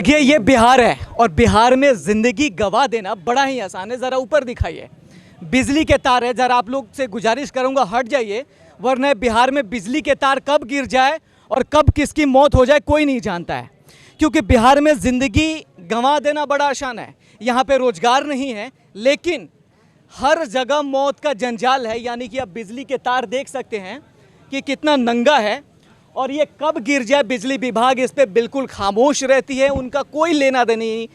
देखिए ये बिहार है और बिहार में ज़िंदगी गंवा देना बड़ा ही आसान है। ज़रा ऊपर दिखाइए, बिजली के तार है। ज़रा आप लोग से गुजारिश करूंगा हट जाइए, वरना बिहार में बिजली के तार कब गिर जाए और कब किसकी मौत हो जाए कोई नहीं जानता है। क्योंकि बिहार में ज़िंदगी गंवा देना बड़ा आसान है। यहाँ पे रोज़गार नहीं है, लेकिन हर जगह मौत का जंजाल है। यानी कि आप बिजली के तार देख सकते हैं कि कितना नंगा है और ये कब गिर जाए बिजली विभाग इस पे बिल्कुल खामोश रहती है। उनका कोई लेना देना नहीं,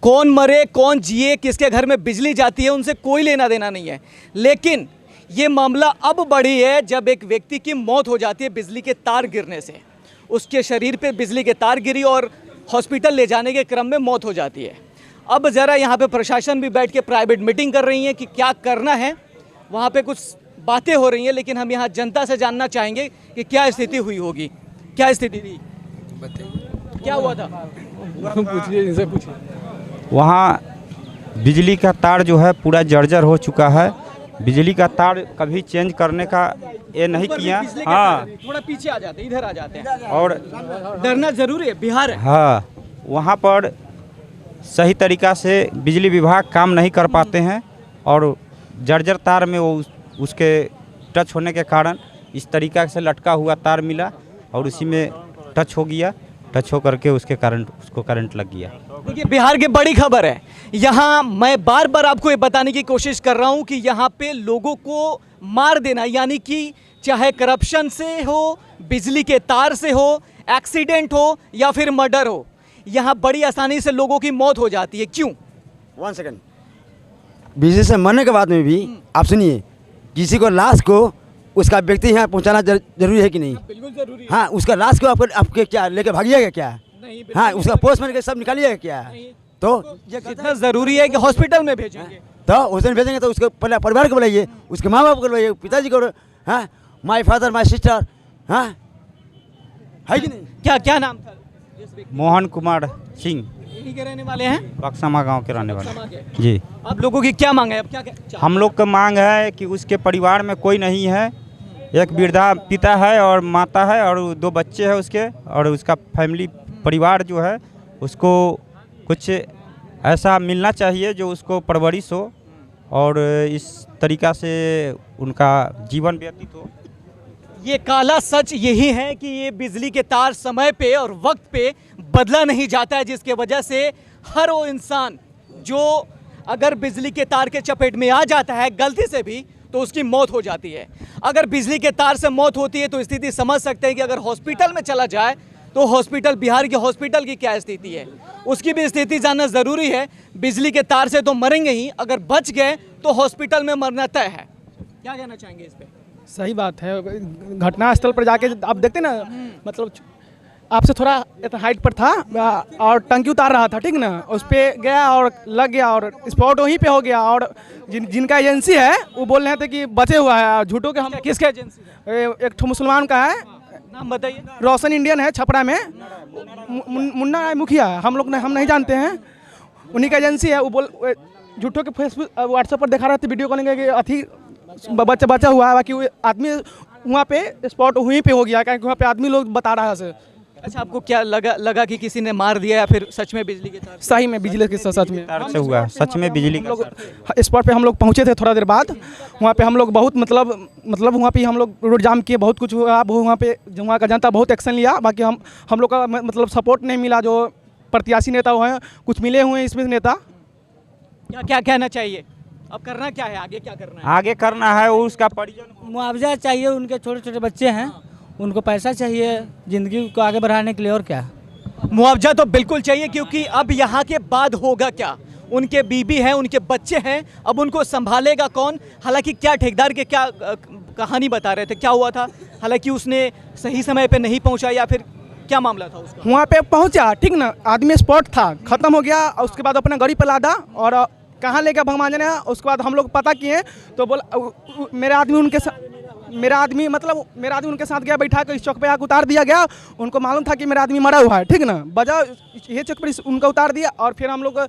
कौन मरे कौन जिए, किसके घर में बिजली जाती है, उनसे कोई लेना देना नहीं है। लेकिन ये मामला अब बढ़ी है जब एक व्यक्ति की मौत हो जाती है बिजली के तार गिरने से। उसके शरीर पे बिजली के तार गिरी और हॉस्पिटल ले जाने के क्रम में मौत हो जाती है। अब ज़रा यहाँ पे प्रशासन भी बैठ के प्राइवेट मीटिंग कर रही है कि क्या करना है। वहाँ पे कुछ बातें हो रही हैं, लेकिन हम यहाँ जनता से जानना चाहेंगे कि क्या स्थिति हुई होगी, क्या स्थिति थी, क्या हुआ था। पूछिए, इनसे पूछिए। वहाँ बिजली का तार जो है पूरा जर्जर हो चुका है। बिजली का तार कभी चेंज करने का ये नहीं किया। हाँ, थोड़ा पीछे आ जाते हैं, इधर आ जाते हैं। और डरना जरूरी है, बिहार है। हाँ, वहाँ पर सही तरीक़ा से बिजली विभाग काम नहीं कर पाते हैं और जर्जर तार में वो उसके टच होने के कारण इस तरीक़ा से लटका हुआ तार मिला और उसी में टच हो गया। टच हो करके उसके कारण उसको करंट लग गया। देखिए बिहार की बड़ी खबर है। यहाँ मैं बार बार आपको ये बताने की कोशिश कर रहा हूँ कि यहाँ पे लोगों को मार देना, यानी कि चाहे करप्शन से हो, बिजली के तार से हो, एक्सीडेंट हो या फिर मर्डर हो, यहाँ बड़ी आसानी से लोगों की मौत हो जाती है। क्यों? 1 सेकंड। बिजली से मरने के बाद में भी आप सुनिए, किसी को लाश को उसका व्यक्ति यहाँ पहुँचाना जरूरी है कि नहीं? बिल्कुल जरूरी है। हाँ, उसका लाश को आपके क्या लेके भागिएगा क्या? नहीं, हाँ, उसका पोस्टमैन के सब निकालिएगा क्या? तो जितना जरूरी है कि हॉस्पिटल में भेजेंगे, तो उस दिन भेजेंगे तो उसके पहले परिवार को बुलाइए, उसके माँ बाप को बुलाइए, पिताजी को। हाँ, माय फादर माय सिस्टर। हाँ, है कि नहीं? क्या क्या नाम था? मोहन कुमार सिंह, यहीं के रहने वाले हैं, बक्समा गांव के रहने बक्समा वाले। के। जी, आप लोगों की क्या मांग है? अब क्या हम लोग का मांग है कि उसके परिवार में कोई नहीं है। एक वृद्धा पिता है और माता है और 2 बच्चे हैं उसके, और उसका फैमिली परिवार जो है उसको कुछ ऐसा मिलना चाहिए जो उसको परवरिश हो और इस तरीक़ा से उनका जीवन व्यतीत हो। ये काला सच यही है कि ये बिजली के तार समय पे और वक्त पे बदला नहीं जाता है, जिसके वजह से हर वो इंसान जो अगर बिजली के तार के चपेट में आ जाता है गलती से भी तो उसकी मौत हो जाती है। अगर बिजली के तार से मौत होती है तो स्थिति समझ सकते हैं कि अगर हॉस्पिटल में चला जाए तो हॉस्पिटल, बिहार के हॉस्पिटल की क्या स्थिति है, उसकी भी स्थिति जानना ज़रूरी है। बिजली के तार से तो मरेंगे ही, अगर बच गए तो हॉस्पिटल में मरना तय है। क्या कहना चाहेंगे इस पे? सही बात है। घटना स्थल पर जाके आप देखते ना, मतलब आपसे थोड़ा हाइट पर था और टंकी उतार रहा था, ठीक ना, उस पर गया और लग गया और स्पॉट वहीं पे हो गया। और जिनका एजेंसी है वो बोल रहे थे कि बचे हुआ है, और झूठों के हम। किसका एजेंसी है? एक ठो मुसलमान का है, नाम बताइए। रोशन इंडियन है, छपरा में। मुन्ना मुखिया, हम नहीं जानते हैं, उन्हीं का एजेंसी है। वो बोल झूठों के फेसबुक व्हाट्सएप पर दिखा रहे थे वीडियो कॉलिंग कि अथी बचा हुआ है। बाकी वो आदमी वहाँ पे स्पॉट वहीं पे हो गया, क्योंकि वहाँ पे आदमी लोग बता रहा है। अच्छा, आपको क्या लगा कि किसी ने मार दिया या फिर सच में बिजली के तार? सही में बिजली के सच में तार से हुआ, सच में बिजली का तार। स्पॉट पे हम लोग पहुँचे थे थोड़ा देर बाद। वहाँ पे हम लोग बहुत मतलब वहाँ पे हम लोग रोड जाम किए, बहुत कुछ हुआ। वहाँ पे वहाँ का जनता बहुत एक्शन लिया। बाकी हम लोग का मतलब सपोर्ट नहीं मिला। जो प्रत्याशी नेता हुए हैं, कुछ मिले हुए हैं इसमें नेता। क्या कहना चाहिए? अब करना क्या है, आगे क्या करना है? आगे करना है उसका परिजन मुआवजा चाहिए, उनके छोटे छोटे बच्चे हैं, उनको पैसा चाहिए ज़िंदगी को आगे बढ़ाने के लिए। और क्या, मुआवजा तो बिल्कुल चाहिए, क्योंकि अब यहाँ के बाद होगा क्या? उनके बीबी हैं, उनके बच्चे हैं, अब उनको संभालेगा कौन? हालांकि क्या ठेकेदार के क्या कहानी बता रहे थे, क्या हुआ था? हालांकि उसने सही समय पे नहीं पहुँचा या फिर क्या मामला था उसका? वहाँ पे पहुँचा, ठीक ना, आदमी स्पॉट था, ख़त्म हो गया। उसके बाद अपना गाड़ी पर लादा और कहाँ लेकर भगवान जाने। उसके बाद हम लोग पता किए तो बोला मेरा आदमी उनके साथ गया, बैठा कर इस चौक पे आकर उतार दिया गया। उनको मालूम था कि मेरा आदमी मरा हुआ है, ठीक ना, बजा ये चौक पर उनका उतार दिया। और फिर हम लोग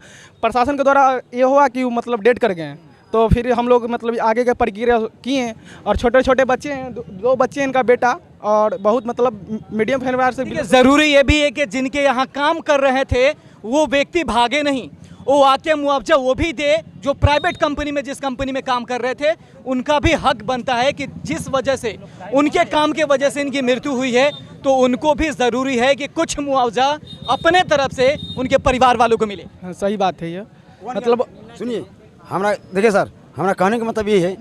प्रशासन के द्वारा ये हुआ कि मतलब डेड कर गए। तो फिर हम लोग मतलब आगे का प्रक्रिया किए। और छोटे छोटे बच्चे हैं, 2 बच्चे हैं, इनका बेटा, और बहुत मतलब मीडियम परिवार से। ज़रूरी ये भी है कि जिनके यहाँ काम कर रहे थे वो व्यक्ति भागे नहीं, वो आके मुआवजा वो भी दे जो प्राइवेट कंपनी में, जिस कंपनी में काम कर रहे थे, उनका भी हक बनता है कि जिस वजह से, उनके काम के वजह से इनकी मृत्यु हुई है, तो उनको भी ज़रूरी है कि कुछ मुआवजा अपने तरफ से उनके परिवार वालों को मिले। हाँ, सही बात है ये। मतलब सुनिए, हमारा देखिए सर, हमारा कहने का मतलब ये है,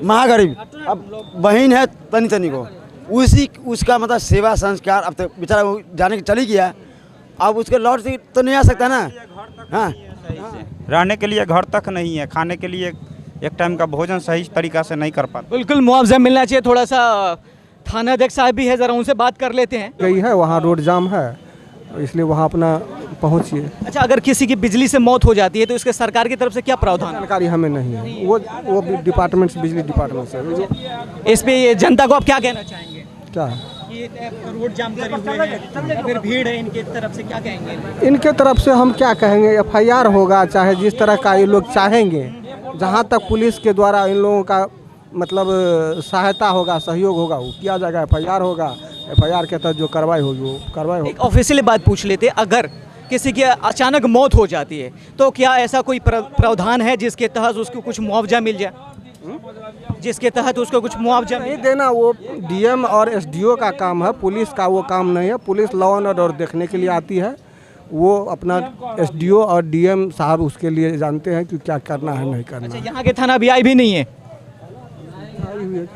महागरीब, अब बहन है तनी तनी को, उसका मतलब सेवा संस्कार, अब तो बेचारा वो जाने के चली गया, अब उसके लौट से तो नहीं आ सकता ना। हाँ, रहने के लिए घर तक नहीं है, खाने के लिए एक टाइम का भोजन सही तरीका से नहीं कर पाते। बिल्कुल मुआवजा मिलना चाहिए। थोड़ा सा थाना अध्यक्ष साहब भी है, ज़रा उनसे बात कर लेते हैं। गई है, वहाँ रोड जाम है, इसलिए वहाँ अपना पहुँचिए। अच्छा, अगर किसी की बिजली से मौत हो जाती है तो इसके सरकार की तरफ से क्या प्रावधान है? जानकारी हमें नहीं है, वो डिपार्टमेंट, बिजली डिपार्टमेंट से। इस पे ये जनता को आप क्या कहना चाहेंगे? क्या है, ये रोड जाम करे हुए हैं, फिर भीड़ है, इनके तरफ से क्या कहेंगे? इनके तरफ से हम क्या कहेंगे, FIR होगा, चाहे जिस तरह का ये लोग चाहेंगे, जहाँ तक पुलिस के द्वारा इन लोगों का मतलब सहायता होगा, सहयोग होगा, वो किया जाएगा। FIR होगा, FIR के तहत जो कार्रवाई होगी वो कार्रवाई होगी। एक ऑफिशियली बात पूछ लेते, अगर किसी की अचानक मौत हो जाती है तो क्या ऐसा कोई प्रावधान है जिसके तहत उसको कुछ मुआवजा मिल जाए? जिसके तहत उसको कुछ मुआवजा नहीं देना वो DM और SDO का काम है, पुलिस का वो काम नहीं है। पुलिस लॉ एंड ऑर्डर देखने के लिए आती है, वो अपना SDO और DM साहब उसके लिए जानते हैं कि क्या करना है नहीं करना। अच्छा, यहाँ के थाना भी आई भी नहीं है?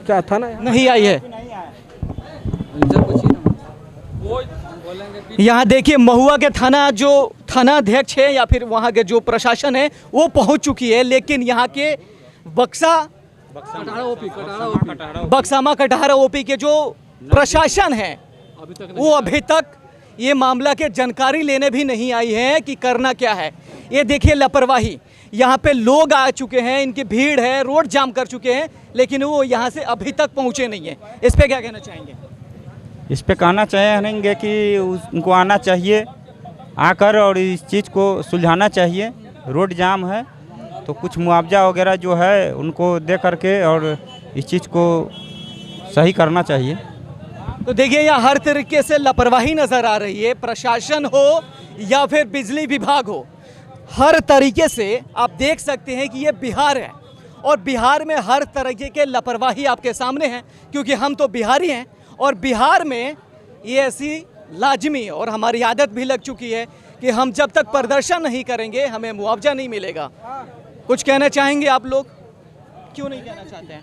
क्या थाना नहीं आई है। यहाँ देखिए, महुआ के थाना जो थाना अध्यक्ष है या फिर वहाँ के जो प्रशासन है वो पहुँच चुकी है, लेकिन यहाँ के बक्सामा कटहरा OP के जो प्रशासन है वो अभी तक ये मामला के जानकारी लेने भी नहीं आई है कि करना क्या है। ये देखिए लापरवाही, यहाँ पे लोग आ चुके हैं, इनकी भीड़ है, रोड जाम कर चुके हैं, लेकिन वो यहाँ से अभी तक पहुँचे नहीं है। इस पे क्या कहना चाहेंगे? इस पे कहना चाहेंगे कि उनको आना चाहिए, आकर और इस चीज़ को सुलझाना चाहिए। रोड जाम है तो कुछ मुआवजा वगैरह जो है उनको दे करके और इस चीज़ को सही करना चाहिए। तो देखिए, यहाँ हर तरीके से लापरवाही नज़र आ रही है, प्रशासन हो या फिर बिजली विभाग हो, हर तरीके से आप देख सकते हैं कि ये बिहार है और बिहार में हर तरीके के लापरवाही आपके सामने है, क्योंकि हम तो बिहारी हैं और बिहार में ये ऐसी लाजमी और हमारी आदत भी लग चुकी है कि हम जब तक प्रदर्शन नहीं करेंगे हमें मुआवजा नहीं मिलेगा। कुछ कहना चाहेंगे आप लोग? क्यों नहीं कहना चाहते हैं?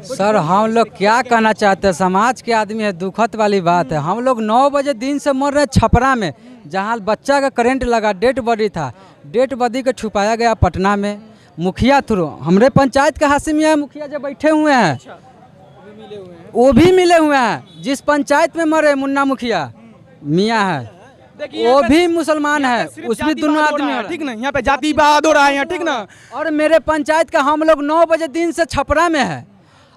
सर, हम लोग क्या कहना चाहते हैं, समाज के आदमी है, दुखद वाली बात है। हम लोग 9 बजे दिन से मर रहे हैं छपरा में, जहाँ बच्चा का करंट लगा, डेड बॉडी था, डेड बॉडी को छुपाया गया पटना में मुखिया थ्रू। हमारे पंचायत के हाशिम यहाँ मुखिया जो बैठे हुए हैं वो भी मिले हुए हैं। जिस पंचायत में मरे मुन्ना मुखिया मियाँ है वो भी मुसलमान है, उसमें दोनों आदमी है, ठीक ना, यहाँ पे जाति वाद हो रहा है, ठीक ना। और मेरे पंचायत का हम लोग 9 बजे दिन से छपरा में है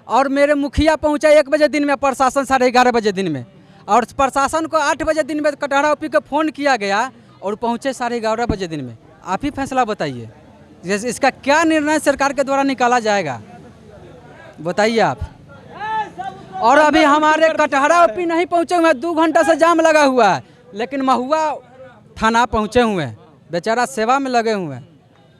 और मेरे मुखिया पहुंचा 1 बजे दिन में, प्रशासन 11:30 बजे दिन में, और प्रशासन को 8 बजे दिन में कटहरा OP को फ़ोन किया गया और पहुंचे 11:30 बजे दिन में। आप ही फैसला बताइए, जैसे इसका क्या निर्णय सरकार के द्वारा निकाला जाएगा, बताइए आप। और अभी हमारे कटहरा OP नहीं पहुँचे हुए हैं, 2 घंटा से जाम लगा हुआ है, लेकिन महुआ थाना पहुँचे हुए हैं, बेचारा सेवा में लगे हुए हैं।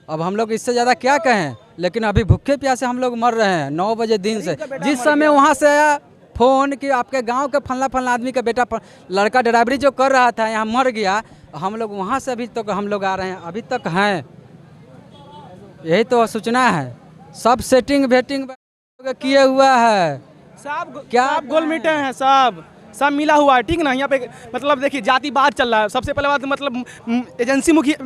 अब हम लोग इससे ज़्यादा क्या कहें, लेकिन अभी भूखे प्यासे हम लोग मर रहे हैं 9 बजे दिन से। जिस समय वहाँ से आया फ़ोन कि आपके गांव के फलना आदमी का बेटा लड़का ड्राइवरी जो कर रहा था यहाँ मर गया, हम लोग वहाँ से अभी तक हम लोग आ रहे हैं, अभी तक हैं। यही तो सूचना है, सब सेटिंग वेटिंग किए हुआ है, क्या आप गोल मीटे हैं, सब मिला हुआ है, ठीक ना। यहाँ पे मतलब देखिए जातिवाद चल रहा है। सबसे पहले बात मतलब एजेंसी मुखिया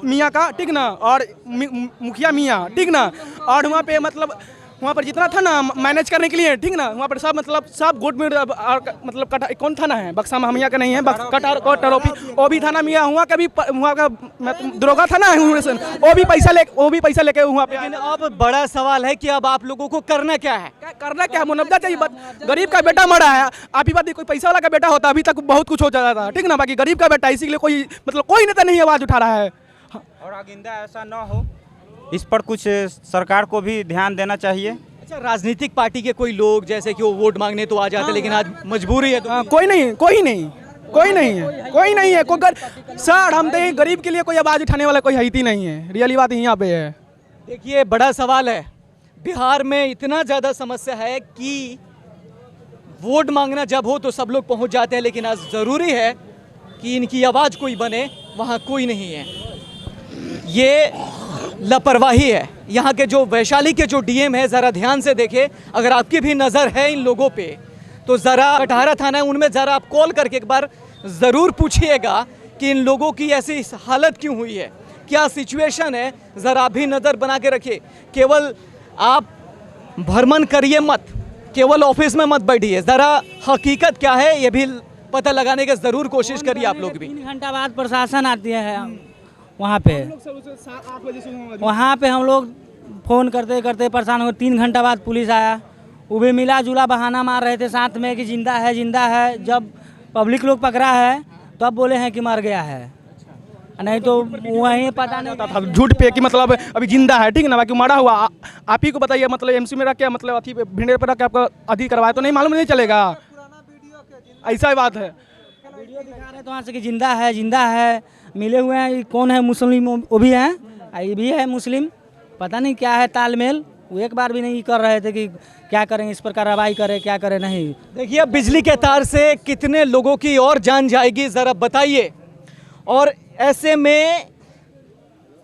मियाँ का, ठीक ना, और मुखिया मियाँ, ठीक ना, और वहाँ पे मतलब वहाँ पर जितना था ना मैनेज करने के लिए, ठीक ना, वहाँ पर सब मतलब सब गुट में मतलब कौन थाना है, बक्सामा मियाँ का नहीं है, कटहरा OP थाना मियाँ, वहाँ का भी वहाँ का दरोगा थाना है, वो भी पैसा लेके वहाँ पे। लेकिन अब बड़ा सवाल है कि अब आप लोगों को करना क्या है? करना क्या है, मुआवजा चाहिए। गरीब का बेटा मरा है, आप ही बात, कोई पैसा वाला का बेटा होता अभी तक बहुत कुछ हो जाता था, ठीक ना। बाकी गरीब का बेटा, इसीलिए कोई मतलब कोई नेता नहीं आवाज़ उठा रहा है। और आइंदा ऐसा न हो, इस पर कुछ सरकार को भी ध्यान देना चाहिए। अच्छा, राजनीतिक पार्टी के कोई लोग जैसे कि वो वोट मांगने तो आ जाते, लेकिन आज मजबूरी है तो कोई नहीं कोई नहीं है, कोई नहीं है, सर हम देखें गरीब के लिए कोई आवाज़ उठाने वाला कोई है ही नहीं है। रियली बात यहाँ पे है। देखिए बड़ा सवाल है, बिहार में इतना ज़्यादा समस्या है कि वोट मांगना जब हो तो सब लोग पहुंच जाते हैं, लेकिन आज ज़रूरी है कि इनकी आवाज़ कोई बने, वहाँ कोई नहीं है। ये लापरवाही है। यहाँ के जो वैशाली के जो डीएम है, ज़रा ध्यान से देखें, अगर आपकी भी नज़र है इन लोगों पे तो ज़रा कटहरा थाना है उनमें ज़रा आप कॉल करके एक बार ज़रूर पूछिएगा कि इन लोगों की ऐसी हालत क्यों हुई है, क्या सिचुएशन है, ज़रा भी नज़र बना के रखिए। केवल आप भ्रमण करिए मत, केवल ऑफिस में मत बैठिए, ज़रा हकीकत क्या है ये भी पता लगाने की ज़रूर कोशिश करिए आप लोग भी। 3 घंटा बाद प्रशासन आती है वहाँ पे हम लोग फ़ोन करते करते परेशान हो। 3 घंटा बाद पुलिस आया, वो भी मिला जुला बहाना मार रहे थे साथ में कि जिंदा है जिंदा है। जब पब्लिक लोग पकड़ा है तब बोले हैं कि मर गया है, नहीं तो वहीं पता नहीं था झूठ पे कि मतलब अभी जिंदा है, ठीक ना, बाकी मरा हुआ आप ही को बताइए। मतलब एमसी में रख के मतलब अथी भिंडे पर रख के आपका अधी करवाया तो नहीं मालूम नहीं चलेगा, ऐसा ही बात है। वीडियो दिखा रहे तो वहाँ से कि जिंदा है, मिले हुए हैं। ये कौन है, मुस्लिम वो भी हैं, ये भी है मुस्लिम, पता नहीं क्या है तालमेल। वो एक बार भी नहीं कर रहे थे कि क्या करें, इस पर कार्रवाई करें, क्या करें। नहीं देखिए अब बिजली के तार से कितने लोगों की और जान जाएगी, ज़रा बताइए। और ऐसे में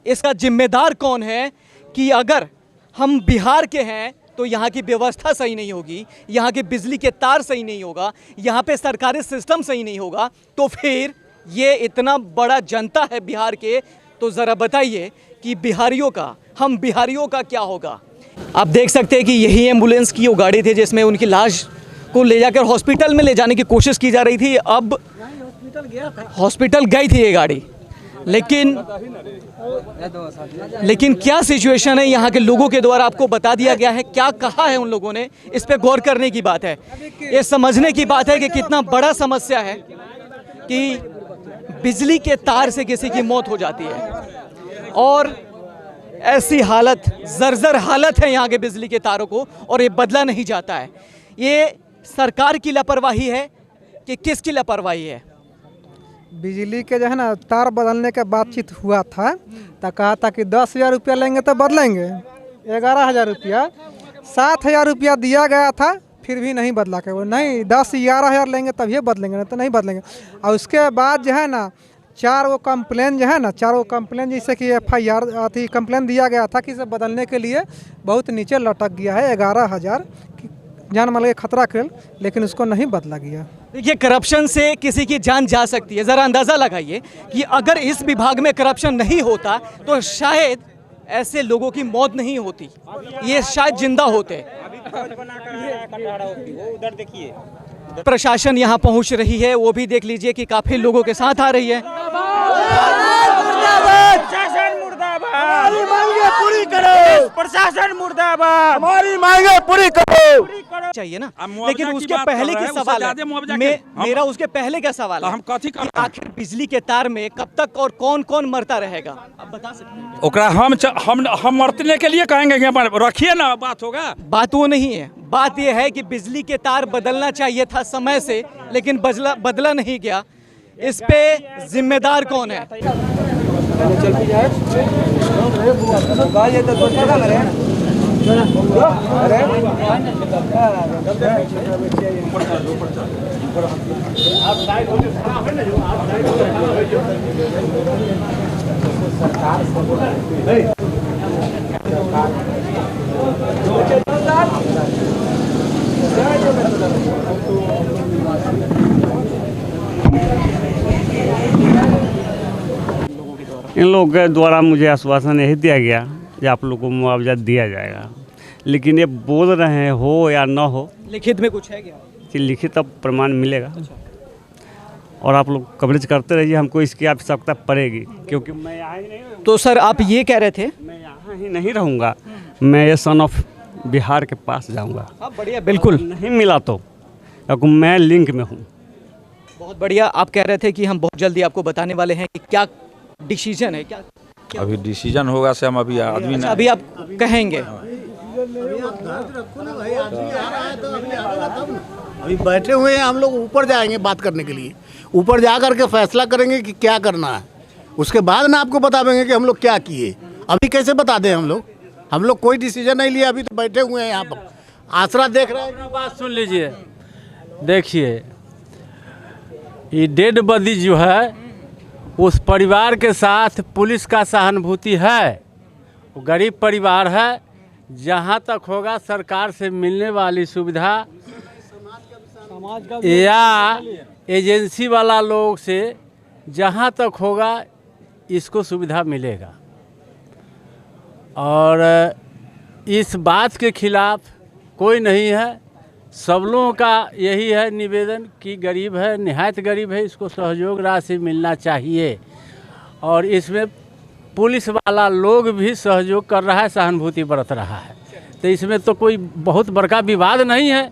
इसका जिम्मेदार कौन है कि अगर हम बिहार के हैं तो यहाँ की व्यवस्था सही नहीं होगी, यहाँ के बिजली के तार सही नहीं होगा, यहाँ पे सरकारी सिस्टम सही नहीं होगा, तो फिर ये इतना बड़ा जनता है बिहार के, तो ज़रा बताइए कि बिहारियों का, हम बिहारियों का क्या होगा। आप देख सकते हैं कि यही एम्बुलेंस की वो गाड़ी थी जिसमें उनकी लाश को ले जाकर हॉस्पिटल में ले जाने की कोशिश की जा रही थी। अब हॉस्पिटल गई थी ये गाड़ी, लेकिन क्या सिचुएशन है यहाँ के लोगों के द्वारा आपको बता दिया गया है। क्या कहा है उन लोगों ने, इस पे गौर करने की बात है, ये समझने की बात है कि कितना बड़ा समस्या है कि बिजली के तार से किसी की मौत हो जाती है। और ऐसी हालत, जर्जर हालत है यहाँ के बिजली के तारों को, और ये बदला नहीं जाता है। ये सरकार की लापरवाही है कि किसकी लापरवाही है? बिजली के जो है ना तार बदलने के बातचीत हुआ था तो कहा था कि 10,000 रुपया लेंगे तो बदलेंगे। 11,000 रुपया, 7,000 रुपया दिया गया था, फिर भी नहीं बदला के। वो नहीं 10-11,000 लेंगे तभी बदलेंगे, नहीं तो नहीं बदलेंगे। और उसके बाद जो है ना 4 कंप्लेन जो है ना, 4 कंप्लेन जैसे कि FIR अथी कंप्लेन दिया गया था कि इसे बदलने के लिए बहुत नीचे लटक गया है 11,000 जान माल के खतरा के, लेकिन उसको नहीं बदला गया। देखिए करप्शन से किसी की जान जा सकती है। ज़रा अंदाज़ा लगाइए कि अगर इस विभाग में करप्शन नहीं होता तो शायद ऐसे लोगों की मौत नहीं होती, ये शायद जिंदा होते। प्रशासन यहाँ पहुँच रही है, वो भी देख लीजिए कि काफ़ी लोगों के साथ आ रही है। हमारी मांगे पूरी करो, प्रशासन मुर्दाबाद, हमारी मांगे पूरी करो चाहिए ना। लेकिन उसके पहले की सवाल है, मेरा उसके पहले का सवाल है कि आखिर बिजली के तार में कब तक और कौन कौन मरता रहेगा, आप बता सकते हैं? ओकरा हम मरने के लिए कहेंगे, रखिए ना, बात होगा। बात वो नहीं है, बात ये है कि बिजली के तार बदलना चाहिए था समय से, लेकिन बदला नहीं गया। इस पे जिम्मेदार कौन है? इन लोगों के द्वारा मुझे आश्वासन यही दिया गया कि आप लोगों को मुआवजा दिया जाएगा, लेकिन ये बोल रहे हैं हो या ना हो, लिखित में कुछ है क्या? कि लिखित अब प्रमाण मिलेगा। और आप लोग कवरेज करते रहिए, हमको इसकी आवश्यकता पड़ेगी, क्योंकि मैं यहाँ ही नहीं रहूँगा। तो सर आप ये कह रहे थे? मैं यहाँ ही नहीं रहूँगा, मैं ये सन ऑफ बिहार के पास जाऊँगा। हाँ बढ़िया, बिल्कुल नहीं मिला तो, क्योंकि मैं लिंक में हूँ। बहुत बढ़िया। आप कह रहे थे कि हम बहुत जल्दी आपको बताने वाले हैं कि क्या डिसीजन है, क्या अभी डिसीजन होगा से हम अभी आदमी अच्छा, अभी आप कहेंगे। अभी बैठे हुए हैं, हम लोग ऊपर जाएंगे बात करने के लिए, ऊपर जा करके फैसला करेंगे कि क्या करना है, उसके बाद ना आपको बता देंगे कि हम लोग क्या किए। अभी कैसे बता दें हम लोग कोई डिसीजन नहीं लिया, अभी तो बैठे हुए हैं यहाँ पर आसरा देख रहे हैं। बात सुन लीजिए, देखिए ये डेड बॉडी जो है उस परिवार के साथ पुलिस का सहानुभूति है, वो गरीब परिवार है। जहाँ तक होगा सरकार से मिलने वाली सुविधा या एजेंसी वाला लोग से जहाँ तक होगा इसको सुविधा मिलेगा। और इस बात के खिलाफ कोई नहीं है, सब लोगों का यही है निवेदन कि गरीब है, निहायत गरीब है, इसको सहयोग राशि मिलना चाहिए। और इसमें पुलिस वाला लोग भी सहयोग कर रहा है, सहानुभूति बरत रहा है, तो इसमें तो कोई बहुत बड़का विवाद नहीं है।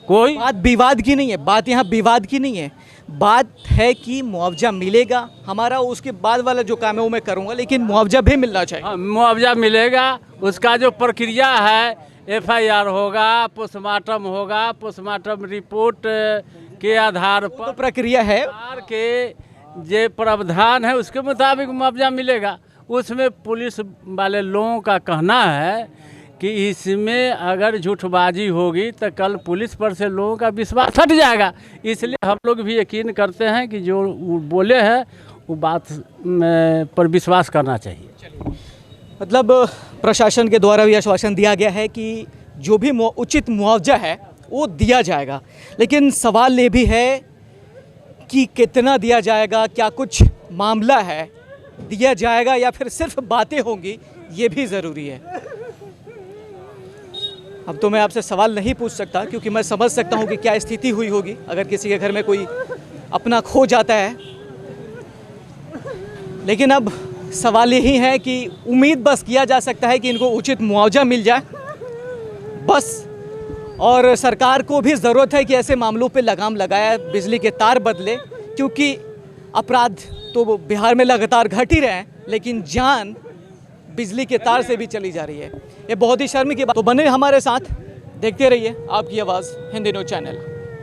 कोई बात विवाद की नहीं है, बात यहाँ विवाद की नहीं है, बात है कि मुआवजा मिलेगा। हमारा उसके बाद वाला जो काम है वो मैं करूँगा, लेकिन मुआवजा भी मिलना चाहिए। हाँ, मुआवजा मिलेगा। उसका जो प्रक्रिया है, FIR होगा, पोस्टमार्टम होगा, पोस्टमार्टम रिपोर्ट के आधार पर तो प्रक्रिया है के जो प्रावधान है उसके मुताबिक मुआवजा मिलेगा। उसमें पुलिस वाले लोगों का कहना है कि इसमें अगर झूठबाजी होगी तो कल पुलिस पर से लोगों का विश्वास हट जाएगा। इसलिए हम लोग भी यकीन करते हैं कि जो बोले हैं वो बात पर विश्वास करना चाहिए। मतलब प्रशासन के द्वारा भी आश्वासन दिया गया है कि जो भी उचित मुआवजा है वो दिया जाएगा, लेकिन सवाल ये भी है कि कितना दिया जाएगा, क्या कुछ मामला है, दिया जाएगा या फिर सिर्फ बातें होंगी, ये भी ज़रूरी है। अब तो मैं आपसे सवाल नहीं पूछ सकता क्योंकि मैं समझ सकता हूँ कि क्या स्थिति हुई होगी अगर किसी के घर में कोई अपना खो जाता है, लेकिन अब सवाल यही है कि उम्मीद बस किया जा सकता है कि इनको उचित मुआवजा मिल जाए बस। और सरकार को भी ज़रूरत है कि ऐसे मामलों पे लगाम लगाए, बिजली के तार बदले, क्योंकि अपराध तो बिहार में लगातार घट ही रहे हैं, लेकिन जान बिजली के तार से भी चली जा रही है। ये बहुत ही शर्म की बात। तो बने हमारे साथ, देखते रहिए आपकी आवाज़ हिंदी न्यूज़ चैनल।